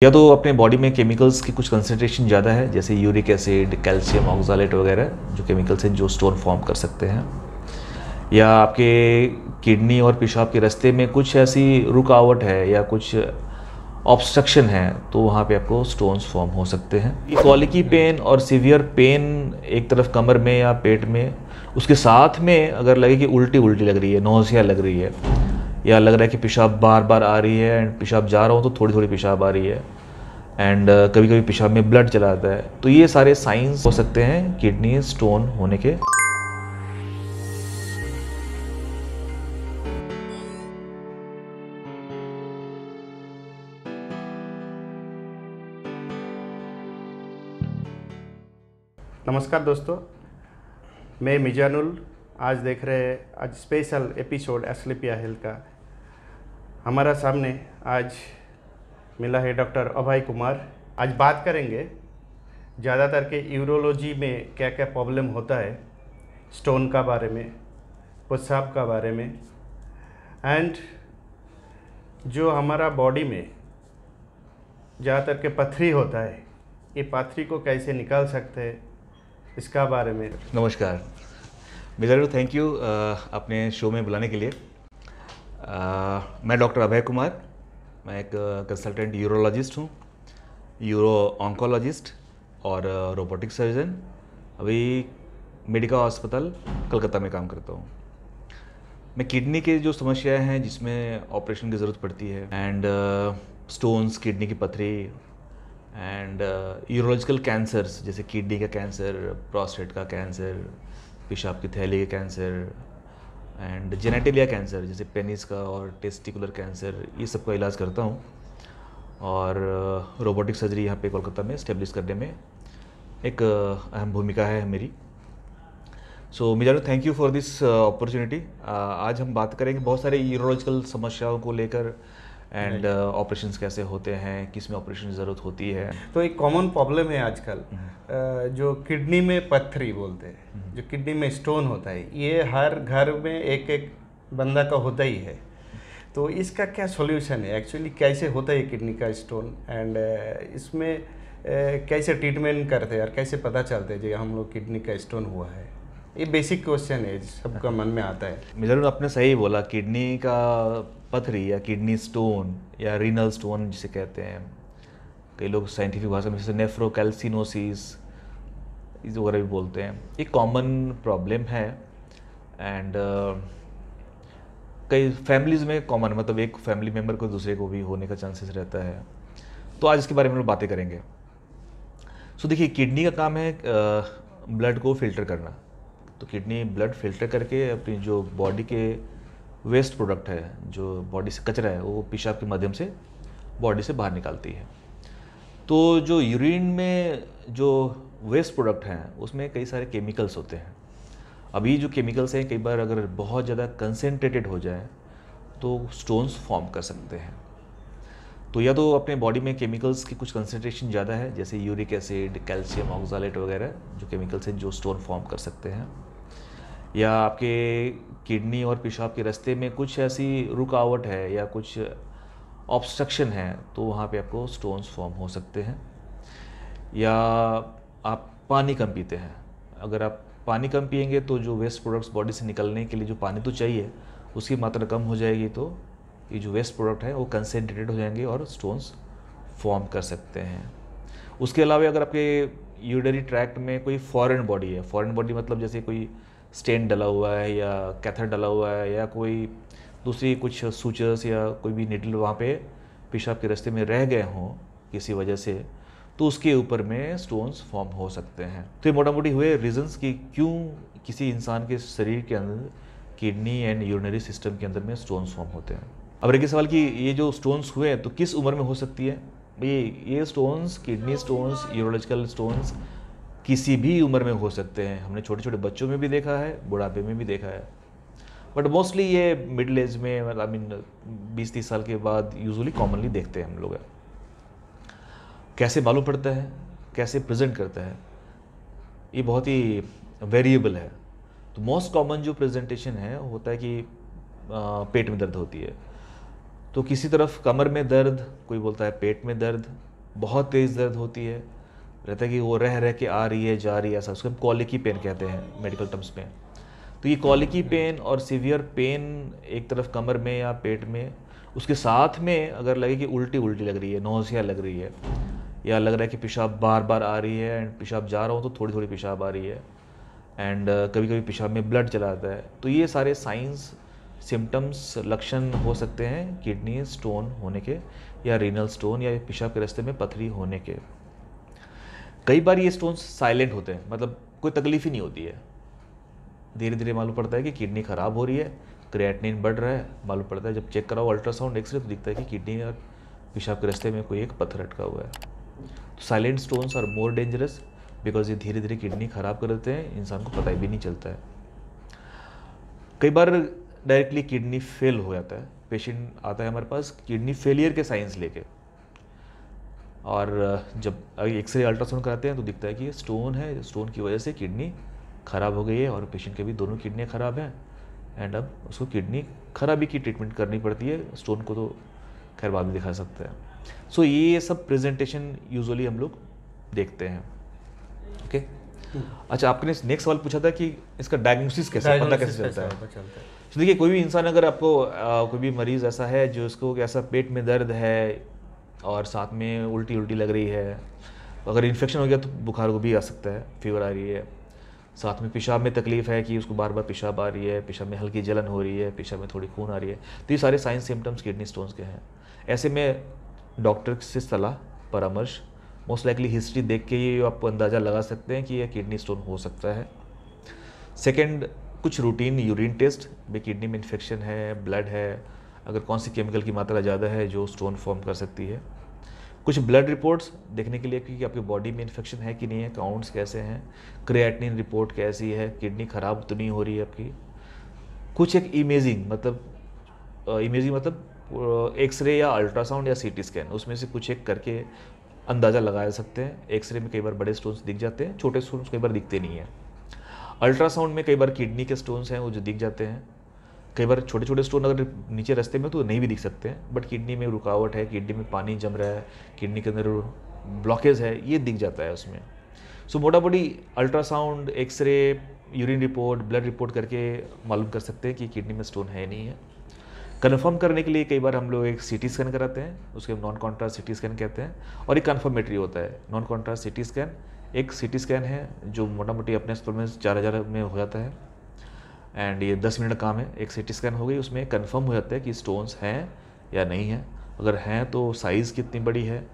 या तो अपने बॉडी में केमिकल्स की कुछ कंसंट्रेशन ज़्यादा है, जैसे यूरिक एसिड, कैल्शियम ऑक्सालेट वगैरह जो केमिकल्स हैं जो स्टोन फॉर्म कर सकते हैं, या आपके किडनी और पेशाब के रास्ते में कुछ ऐसी रुकावट है या कुछ ऑब्स्ट्रक्शन है, तो वहाँ पे आपको स्टोन्स फॉर्म हो सकते हैं। कॉलिकी पेन और सीवियर पेन एक तरफ कमर में या पेट में, उसके साथ में अगर लगे कि उल्टी उल्टी लग रही है, नौसिया लग रही है, या लग रहा है कि पेशाब बार बार आ रही है एंड पेशाब जा रहा हो तो थोड़ी थोड़ी पेशाब आ रही है एंड कभी कभी पेशाब में ब्लड चला आता है, तो ये सारे साइंस हो सकते हैं किडनी स्टोन होने के। नमस्कार दोस्तों, मैं मिजानुल। आज देख रहे हैं आज स्पेशल एपिसोड एस्क्लेपिया हेल्थ का। हमारा सामने आज मिला है डॉक्टर अभय कुमार। आज बात करेंगे ज़्यादातर के यूरोलॉजी में क्या क्या प्रॉब्लम होता है, स्टोन का बारे में, पेशाब का बारे में, एंड जो हमारा बॉडी में ज़्यादातर के पथरी होता है, ये पथरी को कैसे निकाल सकते हैं, इसका बारे में। नमस्कार मिजानुल, थैंक यू अपने शो में बुलाने के लिए। मैं डॉक्टर अभय कुमार, मैं एक कंसल्टेंट यूरोलॉजिस्ट हूँ, यूरो ऑन्कोलॉजिस्ट और रोबोटिक सर्जन। अभी मेडिका अस्पताल कलकत्ता में काम करता हूँ। मैं किडनी के जो समस्याएं हैं जिसमें ऑपरेशन की ज़रूरत पड़ती है एंड स्टोन्स, किडनी की पथरी एंड यूरोलॉजिकल कैंसर्स जैसे किडनी का कैंसर, प्रोस्टेट का कैंसर, पेशाब की थैली का कैंसर एंड जेनेटिलिया कैंसर जैसे पेनिस का और टेस्टिकुलर कैंसर, ये सब का इलाज करता हूँ। और रोबोटिक सर्जरी यहाँ पे कोलकाता में इस्टेब्लिश करने में एक अहम भूमिका है मेरी। So Mizanul, thank you for this opportunity. आज हम बात करेंगे बहुत सारे यूरोलॉजिकल समस्याओं को लेकर एंड ऑपरेशंस कैसे होते हैं, किस में ऑपरेशन की ज़रूरत होती है। तो एक कॉमन प्रॉब्लम है आजकल जो किडनी में पथरी बोलते हैं, जो किडनी में स्टोन होता है, ये हर घर में एक एक बंदा का होता ही है। तो इसका क्या सॉल्यूशन है, एक्चुअली कैसे होता है किडनी का स्टोन, एंड इसमें कैसे ट्रीटमेंट करते हैं और कैसे पता चलता है जो हम लोग किडनी का स्टोन हुआ है? ये बेसिक क्वेश्चन है, सबका मन में आता है। मिजानुल, आपने सही बोला, किडनी का पथरी या किडनी स्टोन या रीनल स्टोन जिसे कहते हैं, कई लोग साइंटिफिक भाषा में जैसे नेफ्रोकैल्सिनोसिस इस वगैरह भी बोलते हैं, एक कॉमन प्रॉब्लम है एंड कई फैमिलीज़ में कॉमन, मतलब एक फैमिली मेम्बर को दूसरे को भी होने का चांसेस रहता है। तो आज इसके बारे में हम लोग बातें करेंगे। सो देखिए, किडनी का काम है ब्लड को फिल्टर करना। तो किडनी ब्लड फिल्टर करके अपनी जो बॉडी के वेस्ट प्रोडक्ट है, जो बॉडी से कचरा है, वो पेशाब के माध्यम से बॉडी से बाहर निकालती है। तो जो यूरिन में जो वेस्ट प्रोडक्ट हैं उसमें कई सारे केमिकल्स होते हैं। अभी जो केमिकल्स हैं कई बार अगर बहुत ज़्यादा कंसेंट्रेटेड हो जाए तो स्टोन्स फॉर्म कर सकते हैं। तो या तो अपने बॉडी में केमिकल्स की कुछ कंसेंट्रेशन ज़्यादा है, जैसे यूरिक एसिड, कैल्शियम ऑक्सालेट वगैरह जो केमिकल्स हैं जो स्टोन फॉर्म कर सकते हैं, या आपके किडनी और पेशाब के रास्ते में कुछ ऐसी रुकावट है या कुछ ऑब्स्ट्रक्शन है, तो वहाँ पे आपको स्टोन्स फॉर्म हो सकते हैं। या आप पानी कम पीते हैं, अगर आप पानी कम पिएंगे तो जो वेस्ट प्रोडक्ट्स बॉडी से निकलने के लिए जो पानी तो चाहिए उसकी मात्रा कम हो जाएगी, तो ये जो वेस्ट प्रोडक्ट है वो कंसेंट्रेटेड हो जाएंगे और स्टोन्स फॉर्म कर सकते हैं। उसके अलावा अगर आपके यूरिनरी ट्रैक्ट में कोई फॉरेन बॉडी है, फॉरेन बॉडी मतलब जैसे कोई स्टेन डला हुआ है या कैथर डला हुआ है या कोई दूसरी कुछ सूचर्स या कोई भी निडल वहाँ पे पेशाब के रास्ते में रह गए हों किसी वजह से, तो उसके ऊपर में स्टोन्स फॉर्म हो सकते हैं। तो ये मोटा मोटी हुए रीजंस कि क्यों किसी इंसान के शरीर के अंदर किडनी एंड यूरिनरी सिस्टम के अंदर में स्टोन्स फॉर्म होते हैं। अब रही सवाल कि ये जो स्टोन्स हुए तो किस उम्र में हो सकती है। ये stones, kidney stones, urological stones किसी भी उम्र में हो सकते हैं। हमने छोटे छोटे बच्चों में भी देखा है, बुढ़ापे में भी देखा है, बट मोस्टली ये मिडिल एज में, आई मीन 20-30 साल के बाद यूजुअली कॉमनली देखते हैं हम लोग। कैसे मालूम पड़ता है, कैसे प्रेजेंट करता है, ये बहुत ही वेरिएबल है। तो मोस्ट कॉमन जो प्रेजेंटेशन है होता है कि पेट में दर्द होती है। तो किसी तरफ कमर में दर्द, कोई बोलता है पेट में दर्द, बहुत तेज़ दर्द होती है, रहता है कि वो रह रह के आ रही है जा रही है, ऐसा उसको हम कॉलिकी पेन कहते हैं मेडिकल टर्म्स में। तो ये कॉलिकी पेन और सीवियर पेन एक तरफ कमर में या पेट में, उसके साथ में अगर लगे कि उल्टी उल्टी लग रही है, नौसिया लग रही है, या लग रहा है कि पेशाब बार बार आ रही है, एंड पेशाब जा रहा हूँ तो थोड़ी थोड़ी पेशाब आ रही है, एंड कभी कभी पेशाब में ब्लड चला आता है, तो ये सारे साइंस सिम्टम्स लक्षण हो सकते हैं किडनी स्टोन होने के, या रीनल स्टोन, या पेशाब के रास्ते में पथरी होने के। कई बार ये स्टोन्स साइलेंट होते हैं, मतलब कोई तकलीफ ही नहीं होती है, धीरे धीरे मालूम पड़ता है कि किडनी ख़राब हो रही है, क्रिएटिनिन बढ़ रहा है, मालूम पड़ता है जब चेक कराओ अल्ट्रासाउंड एक्सरे तो दिखता है कि किडनी और पेशाब के रास्ते में कोई एक पत्थर अटका हुआ है। तो silent stones are more dangerous because ये धीरे धीरे किडनी ख़राब कर देते हैं, इंसान को पता भी नहीं चलता है। कई बार डायरेक्टली किडनी फेल हो जाता है, पेशेंट आता है हमारे पास किडनी फेलियर के साइंस लेके, और जब एक्सरे अल्ट्रासाउंड कराते हैं तो दिखता है कि ये स्टोन है, स्टोन की वजह से किडनी ख़राब हो गई है, और पेशेंट के भी दोनों किडनियाँ ख़राब हैं, एंड अब उसको किडनी खराबी की ट्रीटमेंट करनी पड़ती है। स्टोन को तो खैर बाद में दिखा सकते हैं। सो ये सब प्रेजेंटेशन यूजुअली हम लोग देखते हैं। ओके अच्छा, आपने नेक्स्ट सवाल पूछा था कि इसका डायग्नोसिस कैसे, पता कैसे चलता है। तो देखिए, कोई भी इंसान अगर आपको कोई भी मरीज़ ऐसा है जो उसको ऐसा पेट में दर्द है और साथ में उल्टी उल्टी लग रही है, अगर इन्फेक्शन हो गया तो बुखार को भी आ सकता है, फीवर आ रही है, साथ में पेशाब में तकलीफ़ है कि उसको बार बार पेशाब आ रही है, पेशाब में हल्की जलन हो रही है, पेशाब में थोड़ी खून आ रही है, तो ये सारे साइंस सिम्टम्स किडनी स्टोन्स के हैं। ऐसे में डॉक्टर से सलाह परामर्श, मोस्ट लाइकली हिस्ट्री देख के ये आप अंदाज़ा लगा सकते हैं कि यह किडनी स्टोन हो सकता है। सेकेंड, कुछ रूटीन यूरिन टेस्ट भी, किडनी में इन्फेक्शन है, ब्लड है, अगर कौन सी केमिकल की मात्रा ज़्यादा है जो स्टोन फॉर्म कर सकती है। कुछ ब्लड रिपोर्ट्स देखने के लिए कि आपकी बॉडी में इन्फेक्शन है कि नहीं है, काउंट्स कैसे हैं, क्रिएटिनिन रिपोर्ट कैसी है, किडनी ख़राब तो नहीं हो रही है आपकी। कुछ एक इमेजिंग मतलब एक्सरे या अल्ट्रासाउंड या सीटी स्कैन, उसमें से कुछ एक करके अंदाज़ा लगाया सकते हैं। एक्सरे में कई बार बड़े स्टोन्स दिख जाते हैं, छोटे स्टोन्स कई बार दिखते नहीं हैं। अल्ट्रासाउंड में कई बार किडनी के स्टोन्स हैं वो जो दिख जाते हैं। कई बार छोटे छोटे स्टोन अगर नीचे रास्ते में तो नहीं भी दिख सकते हैं, बट किडनी में रुकावट है, किडनी में पानी जम रहा है, किडनी के अंदर ब्लॉकेज है, ये दिख जाता है उसमें। सो मोटा मोटी ultrasound, X-ray, urine report, blood report करके मालूम कर सकते हैं कि किडनी में स्टोन है नहीं है। कन्फर्म करने के लिए कई बार हम लोग एक सीटी स्कैन कराते हैं, उसके नॉन कॉन्ट्रास्ट सीटी स्कैन कहते हैं, और एक कन्फर्मेटरी होता है। नॉन कॉन्ट्रास्ट सीटी स्कैन एक सीटी स्कैन है जो मोटा मोटी अपने अस्पताल में 4000 में हो जाता है, एंड ये 10 मिनट काम है। एक सीटी स्कैन हो गई, उसमें कंफर्म हो जाता है कि स्टोन्स हैं या नहीं हैं, अगर हैं तो साइज़ कितनी बड़ी है,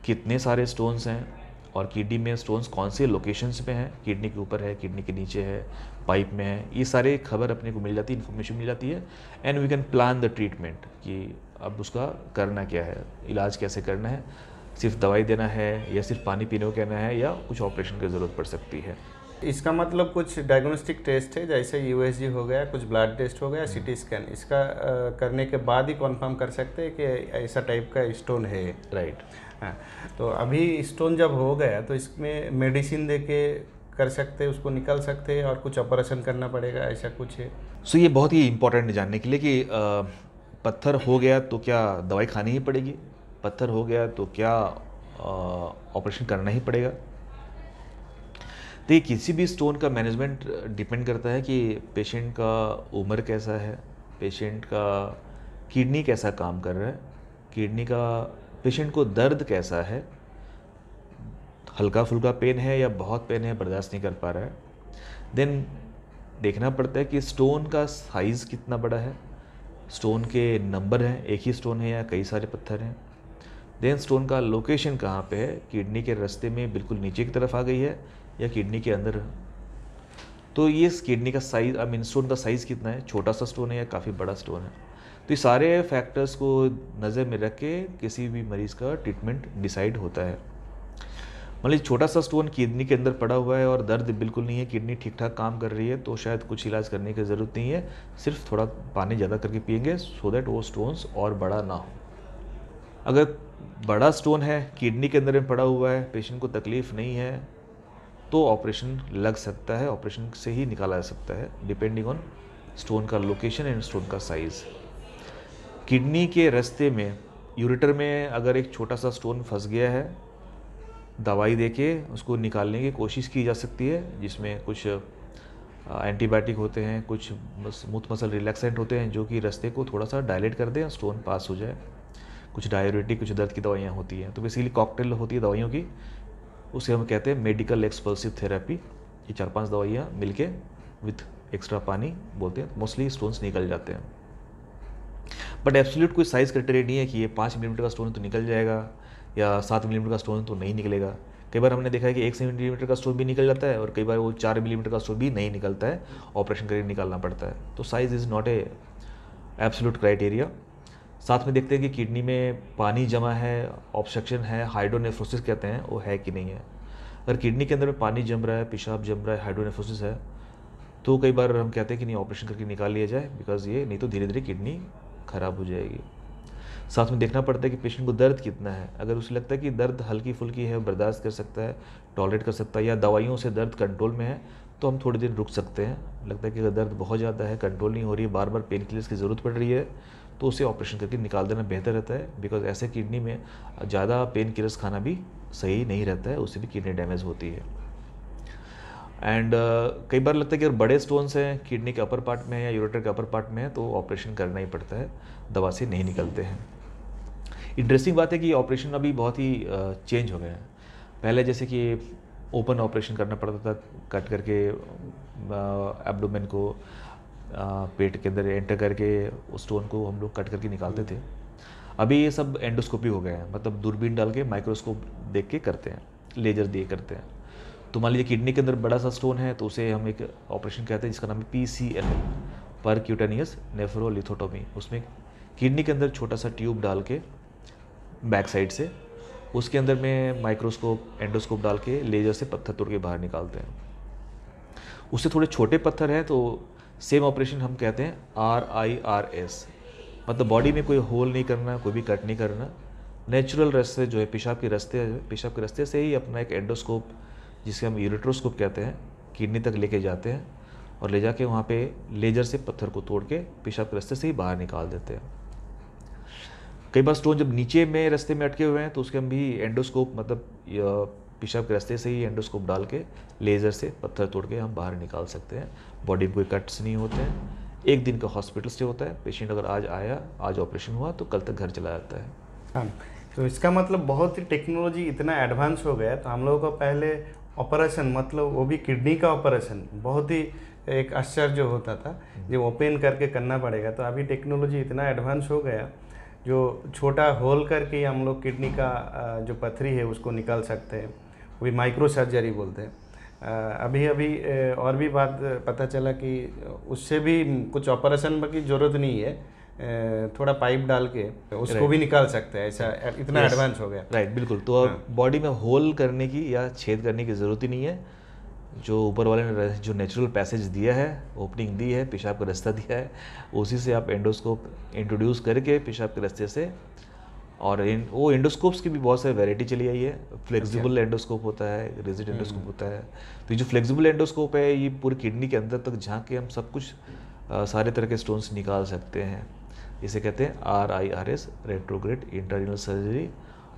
कितने सारे स्टोन्स हैं, और किडनी में स्टोन्स कौन से लोकेशंस पे हैं, किडनी के ऊपर है, किडनी के नीचे है, पाइप में है, ये सारे खबर अपने को मिल जाती है, इन्फॉर्मेशन मिल जाती है, and we can plan the treatment कि अब उसका करना क्या है, इलाज कैसे करना है, सिर्फ दवाई देना है या सिर्फ पानी पीने को कहना है, या कुछ ऑपरेशन की ज़रूरत पड़ सकती है। इसका मतलब कुछ डायग्नोस्टिक टेस्ट है, जैसे यूएसजी हो गया, कुछ ब्लड टेस्ट हो गया, सीटी स्कैन, इसका करने के बाद ही कंफर्म कर सकते हैं कि ऐसा टाइप का स्टोन है। राइट। हाँ, तो अभी स्टोन जब हो गया तो इसमें मेडिसिन दे के कर सकते हैं, उसको निकाल सकते हैं, और कुछ ऑपरेशन करना पड़ेगा, ऐसा कुछ है? सो ये बहुत ही इंपॉर्टेंट जानने के लिए कि पत्थर हो गया तो क्या दवाई खानी ही पड़ेगी, पत्थर हो गया तो क्या ऑपरेशन करना ही पड़ेगा। तो ये किसी भी स्टोन का मैनेजमेंट डिपेंड करता है कि पेशेंट का उम्र कैसा है, पेशेंट का किडनी कैसा काम कर रहा है, किडनी का पेशेंट को दर्द कैसा है, हल्का फुल्का पेन है या बहुत पेन है, बर्दाश्त नहीं कर पा रहा है। देन देखना पड़ता है कि स्टोन का साइज़ कितना बड़ा है, स्टोन के नंबर हैं, एक ही स्टोन है या कई सारे पत्थर हैं। देन स्टोन का लोकेशन कहाँ पे है, किडनी के रास्ते में बिल्कुल नीचे की तरफ आ गई है या किडनी के अंदर। तो ये किडनी का साइज, आई मीन स्टोन का साइज़ कितना है, छोटा सा स्टोन है या काफ़ी बड़ा स्टोन है। तो ये सारे फैक्टर्स को नज़र में रख के किसी भी मरीज़ का ट्रीटमेंट डिसाइड होता है। मतलब छोटा सा स्टोन किडनी के अंदर पड़ा हुआ है और दर्द बिल्कुल नहीं है, किडनी ठीक ठाक काम कर रही है, तो शायद कुछ इलाज करने की ज़रूरत नहीं है, सिर्फ थोड़ा पानी ज़्यादा करके पिएंगे सो दैट वो स्टोन्स और बड़ा ना हो। अगर बड़ा स्टोन है, किडनी के अंदर में पड़ा हुआ है, पेशेंट को तकलीफ़ नहीं है, तो ऑपरेशन लग सकता है, ऑपरेशन से ही निकाला जा सकता है, डिपेंडिंग ऑन स्टोन का लोकेशन एंड स्टोन का साइज़। किडनी के रास्ते में यूरेटर में अगर एक छोटा सा स्टोन फंस गया है, दवाई देके उसको निकालने की कोशिश की जा सकती है, जिसमें कुछ एंटीबायोटिक होते हैं, कुछ स्मूथ मसल रिलैक्सेंट होते हैं जो कि रास्ते को थोड़ा सा डायलेट कर दें, स्टोन पास हो जाए। कुछ डाययूरेटिक, कुछ दर्द की दवाइयाँ होती हैं, तो बेसिकली कॉकटेल होती है दवाइयों की, उसे हम कहते हैं मेडिकल एक्सपल्सिव थेरेपी। ये 4-5 दवाइयाँ मिलके विथ एक्स्ट्रा पानी बोलते हैं, मोस्टली स्टोन्स निकल जाते हैं। बट एब्सोल्यूट कोई साइज़ क्राइटेरिया नहीं है कि ये 5 मिलीमीटर का स्टोन तो निकल जाएगा या 7 मिलीमीटर का स्टोन तो नहीं निकलेगा। कई बार हमने देखा है कि 1 सेंटीमीटर का स्टोन भी निकल जाता है और कई बार वो 4 मिलीमीटर का स्टोन भी नहीं निकलता है, ऑपरेशन करके निकालना पड़ता है। तो size is not a absolute criteria. साथ में देखते हैं कि किडनी में पानी जमा है, ऑब्स्ट्रक्शन है, हाइड्रोनेफ्रोसिस कहते हैं, वो है कि नहीं है। अगर किडनी के अंदर में पानी जम रहा है, पेशाब जम रहा है, हाइड्रोनेफ्रोसिस है, तो कई बार हम कहते हैं कि नहीं, ऑपरेशन करके निकाल लिया जाए, बिकॉज ये नहीं तो धीरे धीरे किडनी ख़राब हो जाएगी। साथ में देखना पड़ता है कि पेशेंट को दर्द कितना है। अगर उसे लगता है कि दर्द हल्की फुल्की है, बर्दाश्त कर सकता है, टॉलरेट कर सकता है, या दवाइयों से दर्द कंट्रोल में है, तो हम थोड़ी देर रुक सकते हैं। लगता है कि अगर दर्द बहुत ज़्यादा है, कंट्रोल नहीं हो रही है, बार बार पेन किलर्स की ज़रूरत पड़ रही है, तो उसे ऑपरेशन करके निकाल देना बेहतर रहता है। बिकॉज ऐसे किडनी में ज़्यादा पेन किलर्स खाना भी सही नहीं रहता है, उससे भी किडनी डैमेज होती है। एंड कई बार लगता है कि अगर बड़े स्टोन्स हैं किडनी के अपर पार्ट में या यूरेटर के अपर पार्ट में है, तो ऑपरेशन करना ही पड़ता है, दवा से नहीं निकलते हैं। इंटरेस्टिंग बात है कि ऑपरेशन अभी बहुत ही चेंज हो गया है। पहले जैसे कि ओपन ऑपरेशन करना पड़ता था, कट करके एब्डोमेन को पेट के अंदर एंटर करके उस स्टोन को हम लोग कट करके निकालते थे। अभी ये सब एंडोस्कोपी हो गया है, मतलब दूरबीन डाल के माइक्रोस्कोप देख के करते हैं, लेजर दिए करते हैं। तो मान लीजिए किडनी के अंदर बड़ा सा स्टोन है, तो उसे हम एक ऑपरेशन कहते हैं जिसका नाम है PCL, परक्यूटेनियस नेफ्रोलिथोटोमी। उसमें किडनी के अंदर छोटा सा ट्यूब डाल के बैक साइड से, उसके अंदर में माइक्रोस्कोप, एंडोस्कोप डाल के लेजर से पत्थर तोड़ के बाहर निकालते हैं। उससे थोड़े छोटे पत्थर हैं तो सेम ऑपरेशन हम कहते हैं RIRS, मतलब बॉडी में कोई होल नहीं करना, कोई भी कट नहीं करना, नेचुरल रास्ते जो है पेशाब के रास्ते से ही अपना एक एंडोस्कोप, जिसे हम यूरेट्रोस्कोप कहते हैं, किडनी तक लेके जाते हैं और ले जाके वहाँ पे लेजर से पत्थर को तोड़ के पेशाब के रास्ते से ही बाहर निकाल देते हैं। कई बार स्टोन जब नीचे में रास्ते में अटके हुए हैं तो उसके हम भी एंडोस्कोप, मतलब पेशाब के रास्ते से ही एंडोस्कोप डाल के लेज़र से पत्थर तोड़ के हम बाहर निकाल सकते हैं। बॉडी में कोई कट्स नहीं होते हैं। 1 दिन का हॉस्पिटल स्टे होता है। पेशेंट अगर आज आया, आज ऑपरेशन हुआ, तो कल तक घर चला जाता है। हाँ, तो इसका मतलब बहुत ही टेक्नोलॉजी इतना एडवांस हो गया। तो हम लोगों को पहले ऑपरेशन, मतलब वो भी किडनी का ऑपरेशन, बहुत ही एक आश्चर्य होता था, जो ओपन करके करना पड़ेगा। तो अभी टेक्नोलॉजी इतना एडवांस हो गया, जो छोटा होल करके हम लोग किडनी का जो पथरी है उसको निकाल सकते हैं, वो भी माइक्रो सर्जरी बोलते हैं। अभी और भी बात पता चला कि उससे भी कुछ ऑपरेशन की ज़रूरत नहीं है, थोड़ा पाइप डाल के उसको भी निकाल सकते हैं। ऐसा इतना एडवांस हो गया। राइट, बिल्कुल। तो अब बॉडी में होल करने की या छेद करने की ज़रूरत ही नहीं है। जो ऊपर वाले ने जो नेचुरल पैसेज दिया है, ओपनिंग दी है, पेशाब का रास्ता दिया है, उसी से आप एंडोस्कोप इंट्रोड्यूस करके पेशाब के रास्ते से, और वो एंडोस्कोप्स की भी बहुत सारी वैरायटी चली आई है। फ्लेक्सिबल एंडोस्कोप होता है, रिजिड एंडोस्कोप होता है। तो ये जो फ्लेक्सिबल एंडोस्कोप है, ये पूरी किडनी के अंदर तक झांक के हम सब कुछ सारे तरह के स्टोन्स निकाल सकते हैं। इसे कहते हैं RIRS, रेट्रोग्रेड इंट्रारिनल सर्जरी।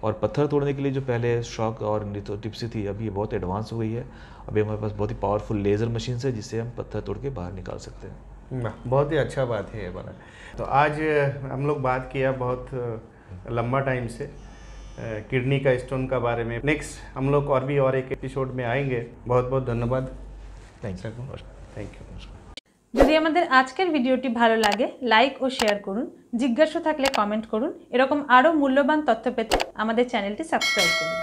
और पत्थर तोड़ने के लिए जो पहले शॉक और लिथोट्रिप्सी थी, अभी ये बहुत एडवांस हो गई है। अभी हमारे पास बहुत ही पावरफुल लेज़र मशीन है जिससे हम पत्थर तोड़ के बाहर निकाल सकते हैं। बहुत ही अच्छा बात है ये वाला। तो आज हम लोग बात किया बहुत लंबा टाइम से किडनी का स्टोन का बारे में। नेक्स्ट हम लोग और एक एपिसोड में आएंगे। बहुत बहुत धन्यवाद। Thank you. যদি আমাদের আজকের ভিডিওটি ভালো লাগে লাইক ও শেয়ার করুন, জিজ্ঞাসা থাকলে কমেন্ট করুন। এরকম আরও মূল্যবান তথ্য পেতে আমাদের চ্যানেলটি সাবস্ক্রাইব করুন।